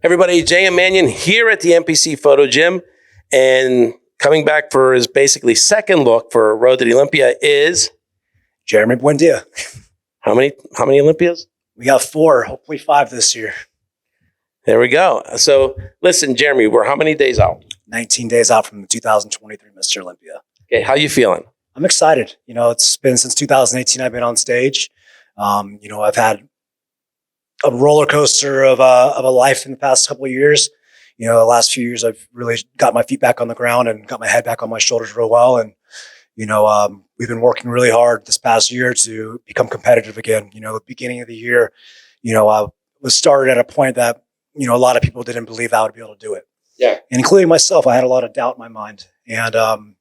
Everybody, Jay and Manion here at the NPC Photo Gym, and coming back for his basically second look for Road to the Olympia is Jeremy Buendia. How many Olympias? We got 4, hopefully 5 this year. There we go. So listen, Jeremy, we're how many days out? 19 days out from the 2023 Mr. Olympia. Okay, how you feeling? I'm excited. It's been since 2018 I've been on stage. I've had a roller coaster of a life in the past couple of years. The last few years I've really got my feet back on the ground and got my head back on my shoulders real well. And, we've been working really hard this past year to become competitive again. The beginning of the year, I was started at a point that, a lot of people didn't believe I would be able to do it. Yeah. And including myself, I had a lot of doubt in my mind. And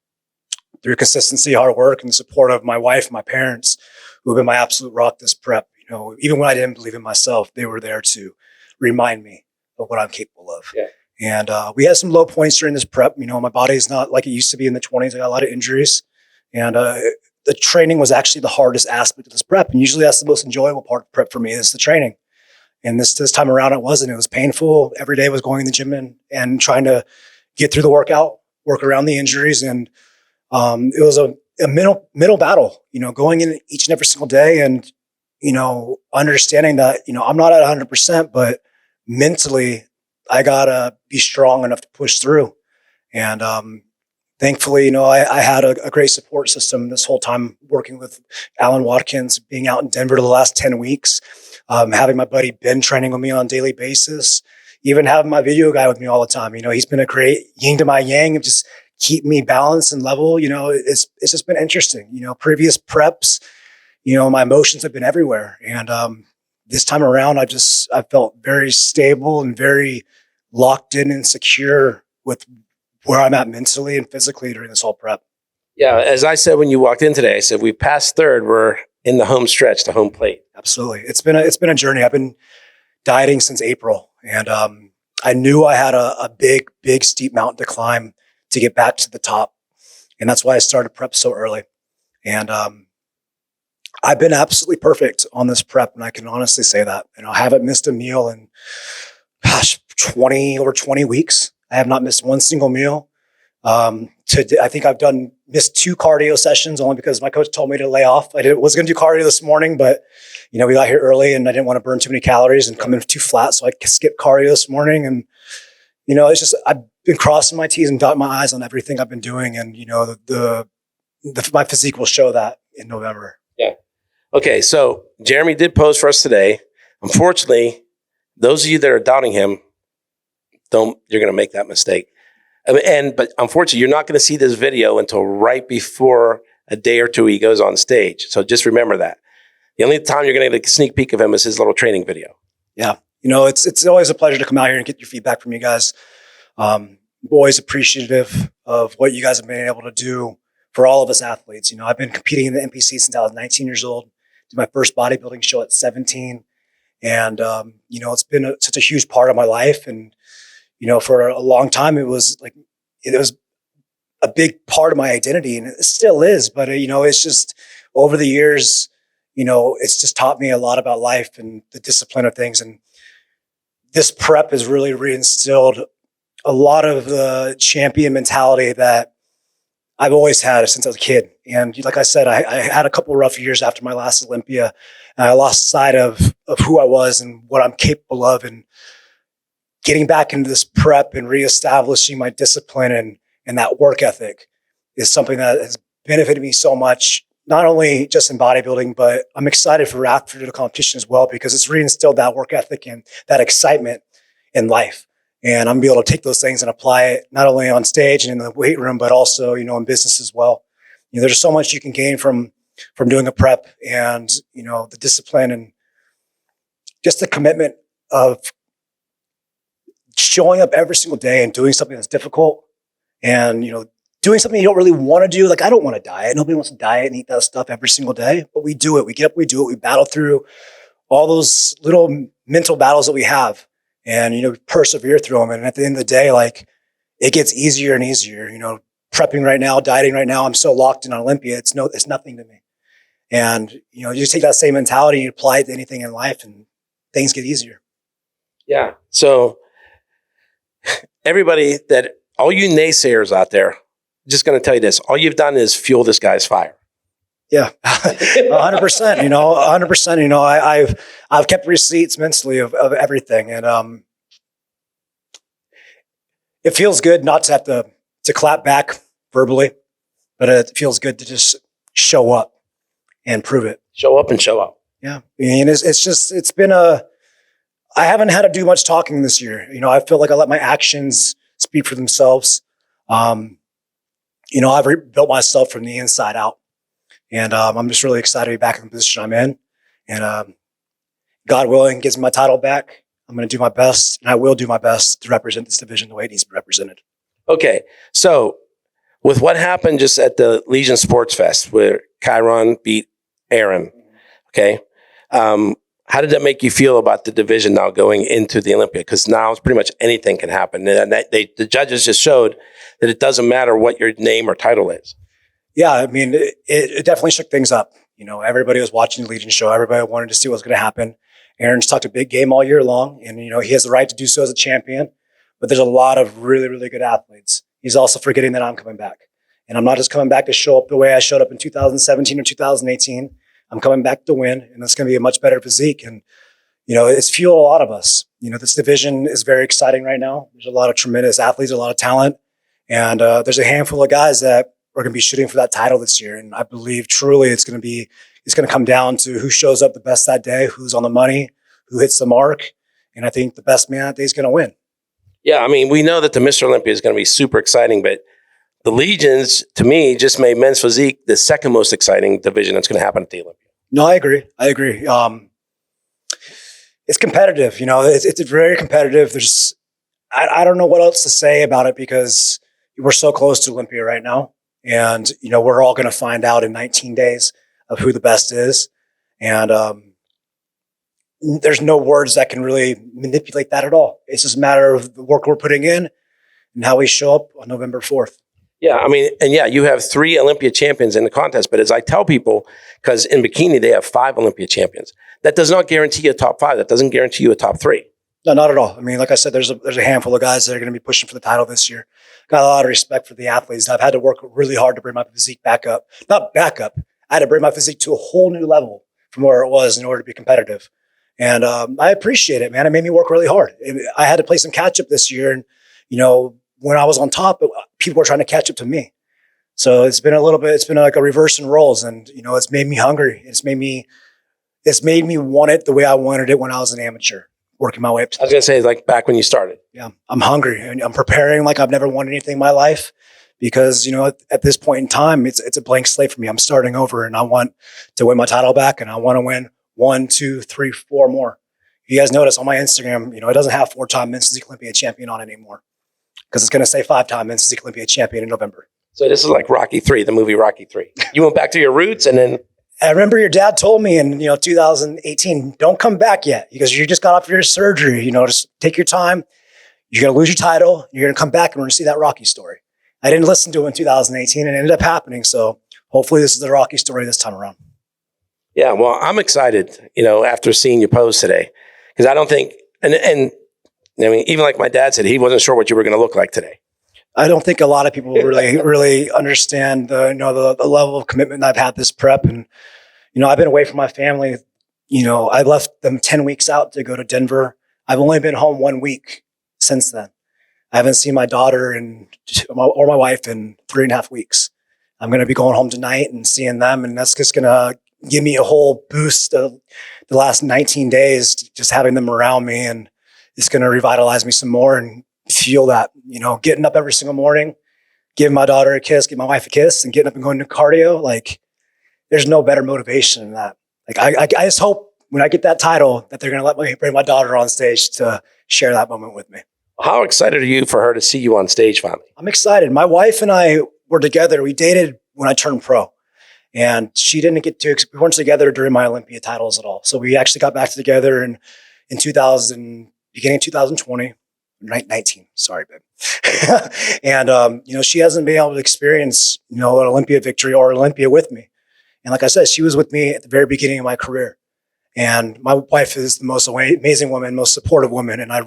through consistency, hard work, and the support of my wife and my parents, who have been my absolute rock this prep, even when I didn't believe in myself, they were there to remind me of what I'm capable of. Yeah. And we had some low points during this prep. My body's not like it used to be in the 20s. I got a lot of injuries. And the training was actually the hardest aspect of this prep. And usually that's the most enjoyable part of prep for me is the training. And this time around, it wasn't. It was painful. Every day was going in the gym and trying to get through the workout, work around the injuries. And it was a mental battle, going in each and every single day and, understanding that, I'm not at 100%, but mentally I gotta be strong enough to push through. And thankfully, I had a great support system this whole time, working with Alan Watkins, being out in Denver the last 10 weeks, having my buddy Ben training with me on a daily basis, even having my video guy with me all the time. He's been a great yin to my yang of just keep me balanced and level. It's just been interesting. Previous preps, my emotions have been everywhere. And this time around, I felt very stable and very locked in and secure with where I'm at mentally and physically during this whole prep. Yeah, as I said when you walked in today, I said we passed third. We're in the home stretch, the home plate. Absolutely, it's been a journey. I've been dieting since April, and I knew I had a big steep mountain to climb to get back to the top, and that's why I started prep so early. And I've been absolutely perfect on this prep, and I can honestly say that. I haven't missed a meal in, 20 weeks. I have not missed one single meal. I think I've missed 2 cardio sessions only because my coach told me to lay off. Was going to do cardio this morning, but we got here early and I didn't want to burn too many calories and come in too flat. So I skipped cardio this morning. And, it's just, I've been crossing my T's and dotting my I's on everything I've been doing. And, my physique will show that in November. Yeah. Okay. So Jeremy did pose for us today. Unfortunately, those of you that are doubting him, you're going to make that mistake. But unfortunately, you're not going to see this video until right before a day or two he goes on stage. So just remember that. The only time you're going to get a sneak peek of him is his little training video. Yeah. It's always a pleasure to come out here and get your feedback from you guys. I'm always appreciative of what you guys have been able to do for all of us athletes. I've been competing in the NPC since I was 19 years old. Did my first bodybuilding show at 17. And, it's been such a huge part of my life. And, for a long time, it was a big part of my identity, and it still is. But, it's just over the years, it's just taught me a lot about life and the discipline of things. And this prep has really reinstilled a lot of the champion mentality that I've always had since I was a kid. And like I said, I had a couple of rough years after my last Olympia, and I lost sight of who I was and what I'm capable of. And getting back into this prep and reestablishing my discipline and that work ethic is something that has benefited me so much, not only just in bodybuilding, but I'm excited for after the competition as well, because it's reinstilled that work ethic and that excitement in life. And I'm gonna be able to take those things and apply it not only on stage and in the weight room, but also, in business as well. There's so much you can gain from doing a prep, and, the discipline and just the commitment of showing up every single day and doing something that's difficult and, doing something you don't really want to do. Like, I don't want to diet. Nobody wants to diet and eat that stuff every single day, but we do it. We get up, we do it. We battle through all those little mental battles that we have and, persevere through them. And at the end of the day, it gets easier and easier, prepping right now, dieting right now. I'm so locked in on Olympia. It's nothing to me. And, you just take that same mentality and apply it to anything in life and things get easier. Yeah. So everybody all you naysayers out there, just going to tell you this, all you've done is fuel this guy's fire. Yeah, 100%. 100%. I've kept receipts mentally of everything, and it feels good not to have to clap back verbally, but it feels good to just show up and prove it. Show up and show out. Yeah, and it's been I haven't had to do much talking this year. I feel like I let my actions speak for themselves. I've rebuilt myself from the inside out. And I'm just really excited to be back in the position I'm in. And God willing, gives me my title back. I'm going to do my best, and I will do my best to represent this division the way it needs to be represented. Okay, so with what happened just at the Legion Sports Fest, where Chiron beat Erin, okay, how did that make you feel about the division now going into the Olympia? Because now it's pretty much anything can happen. And the judges just showed that it doesn't matter what your name or title is. Yeah, I mean, it definitely shook things up. Everybody was watching the Legion show. Everybody wanted to see what was going to happen. Aaron's talked a big game all year long, and, he has the right to do so as a champion. But there's a lot of really, really good athletes. He's also forgetting that I'm coming back. And I'm not just coming back to show up the way I showed up in 2017 or 2018. I'm coming back to win, and it's going to be a much better physique. And, it's fueled a lot of us. This division is very exciting right now. There's a lot of tremendous athletes, a lot of talent. And there's a handful of guys that we're going to be shooting for that title this year. And I believe truly it's going to come down to who shows up the best that day, who's on the money, who hits the mark. And I think the best man that day is going to win. Yeah, I mean, we know that the Mr. Olympia is going to be super exciting, but the Legions, to me, just made men's physique the second most exciting division that's going to happen at the Olympia. No, I agree. It's competitive. It's very competitive. I don't know what else to say about it because we're so close to Olympia right now. And, we're all going to find out in 19 days of who the best is. And there's no words that can really manipulate that at all. It's just a matter of the work we're putting in and how we show up on November 4th. Yeah, I mean, and yeah, you have 3 Olympia champions in the contest. But as I tell people, because in bikini, they have 5 Olympia champions. That does not guarantee you a top 5. That doesn't guarantee you a top 3. No, not at all. I mean, like I said, there's a handful of guys that are going to be pushing for the title this year. Got a lot of respect for the athletes. I've had to work really hard to bring my physique back up. Not back up. I had to bring my physique to a whole new level from where it was in order to be competitive. And I appreciate it, man. It made me work really hard. I had to play some catch up this year. And, when I was on top, people were trying to catch up to me. So it's been like a reverse in roles. And, it's made me hungry. It's made me want it the way I wanted it when I was an amateur. Working my way up to I was going to say, like back when you started. Yeah, I'm hungry and I'm preparing like I've never wanted anything in my life because, at this point in time, it's a blank slate for me. I'm starting over and I want to win my title back and I want to win 1, 2, 3, 4 more. If you guys notice on my Instagram, it doesn't have 4-time men's physique Olympia champion on it anymore because it's going to say 5-time men's physique Olympia champion in November. So this is like Rocky 3, the movie Rocky 3. You went back to your roots and then... I remember your dad told me in 2018, don't come back yet because you just got off your surgery. Just take your time. You're going to lose your title. You're going to come back and we're going to see that Rocky story. I didn't listen to it in 2018 and it ended up happening. So hopefully this is the Rocky story this time around. Yeah, well, I'm excited, after seeing you pose today because I don't think, and I mean, even like my dad said, he wasn't sure what you were going to look like today. I don't think a lot of people really understand the level of commitment I've had this prep. And, I've been away from my family. I left them 10 weeks out to go to Denver. I've only been home 1 week since then. I haven't seen my daughter or my wife in 3.5 weeks. I'm going to be going home tonight and seeing them. And that's just going to give me a whole boost of the last 19 days, just having them around me. And it's going to revitalize me some more and feel that, getting up every single morning, giving my daughter a kiss, giving my wife a kiss, and getting up and going to cardio. Like, there's no better motivation than that. Like, I just hope when I get that title that they're going to let me bring my daughter on stage to share that moment with me. How excited are you for her to see you on stage finally? I'm excited. My wife and I were together. We dated when I turned pro. And she didn't we weren't together during my Olympia titles at all. So we actually got back together in beginning of 2020. 19, sorry, babe. And, she hasn't been able to experience, an Olympia victory or Olympia with me. And like I said, she was with me at the very beginning of my career. And my wife is the most amazing woman, most supportive woman. And I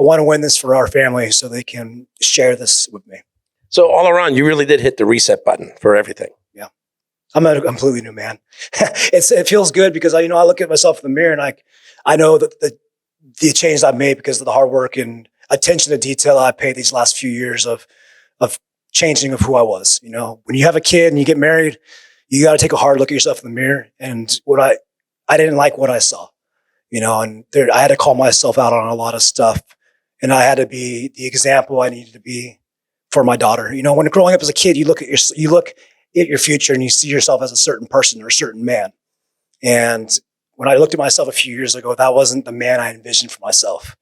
want to win this for our family so they can share this with me. So all around, you really did hit the reset button for everything. Yeah. I'm a completely new man. It feels good because I look at myself in the mirror and I know that the change I've made because of the hard work and attention to detail I paid these last few years of changing of who I was. When you have a kid and you get married, you got to take a hard look at yourself in the mirror. And I didn't like what I saw, and I had to call myself out on a lot of stuff, and I had to be the example I needed to be for my daughter. When growing up as a kid, you look at your future and you see yourself as a certain person or a certain man. And when I looked at myself a few years ago, that wasn't the man I envisioned for myself.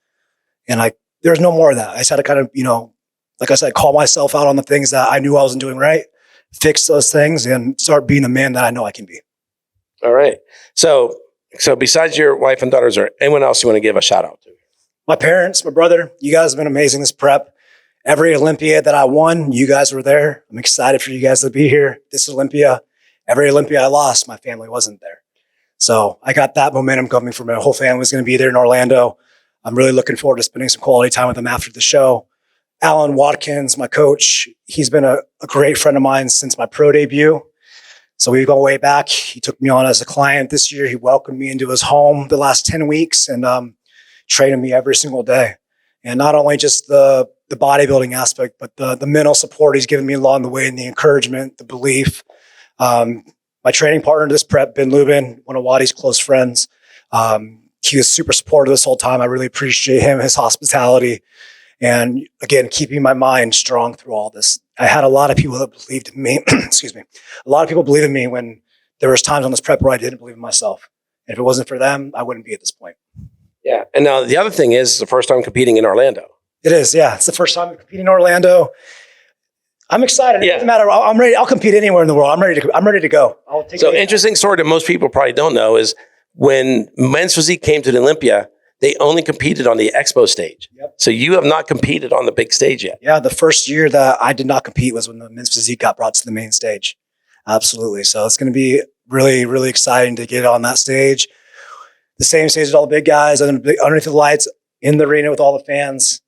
And there's no more of that. I just had to kind of, like I said, call myself out on the things that I knew I wasn't doing right, fix those things, and start being the man that I know I can be. All right. So besides your wife and daughters, or anyone else you want to give a shout out to? My parents, my brother, you guys have been amazing this prep. Every Olympia that I won, you guys were there. I'm excited for you guys to be here. This Olympia, every Olympia I lost, my family wasn't there. So I got that momentum coming from my whole family was going to be there in Orlando. I'm really looking forward to spending some quality time with them after the show. Alan Watkins, my coach, he's been a great friend of mine since my pro debut. So we've gone way back. He took me on as a client this year. He welcomed me into his home the last 10 weeks and trained me every single day. And not only just the bodybuilding aspect, but the mental support he's given me along the way and the encouragement, the belief. My training partner to this prep, Ben Lubin, one of Wadi's close friends. He was super supportive this whole time. I really appreciate him, his hospitality. And again, keeping my mind strong through all this. I had a lot of people that believed in me. Excuse me. A lot of people believed in me when there was times on this prep where I didn't believe in myself. And if it wasn't for them, I wouldn't be at this point. Yeah. And now the other thing is, it's the first time competing in Orlando. It is, yeah. It's the first time I'm competing in Orlando. I'm excited. It doesn't matter. I'm ready. I'll compete anywhere in the world. I'm ready to go. So interesting story that most people probably don't know is when Men's Physique came to the Olympia, they only competed on the expo stage. Yep. So you have not competed on the big stage yet. Yeah, the first year that I did not compete was when the Men's Physique got brought to the main stage. Absolutely. So it's going to be really, really exciting to get on that stage. The same stage as all the big guys, underneath the lights, in the arena with all the fans.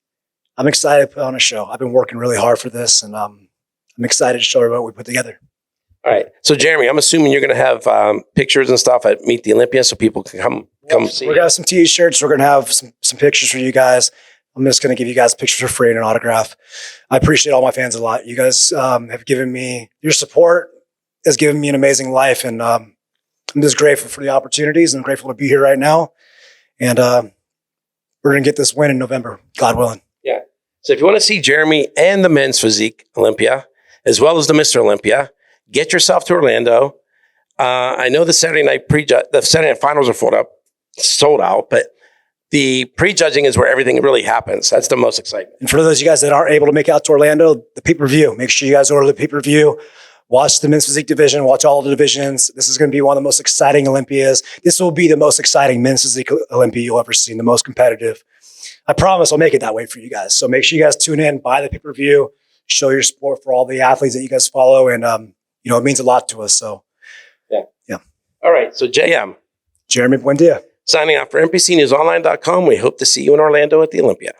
I'm excited to put on a show. I've been working really hard for this, and I'm excited to show everybody what we put together. All right. So, Jeremy, I'm assuming you're going to have pictures and stuff at Meet the Olympia so people can come see. We're going to have some T-shirts. We're going to have some pictures for you guys. I'm just going to give you guys pictures for free and an autograph. I appreciate all my fans a lot. You guys have given me, your support has given me an amazing life, and I'm just grateful for the opportunities and grateful to be here right now. And we're going to get this win in November, God willing. Yeah. So if you want to see Jeremy and the Men's Physique Olympia, as well as the Mr. Olympia, get yourself to Orlando. I know the Saturday night finals are sold out, but the prejudging is where everything really happens. That's the most exciting. And for those of you guys that aren't able to make it out to Orlando, the pay-per-view, make sure you guys order the pay-per-view. Watch the Men's Physique division. Watch all the divisions. This is going to be one of the most exciting Olympias. This will be the most exciting Men's Physique Olympia you'll ever see, the most competitive. I promise I'll make it that way for you guys. So make sure you guys tune in, buy the pay-per-view, show your support for all the athletes that you guys follow. And, it means a lot to us. So, yeah. All right. So, JM. Jeremy Buendia. Signing off for NPCNewsOnline.com. We hope to see you in Orlando at the Olympia.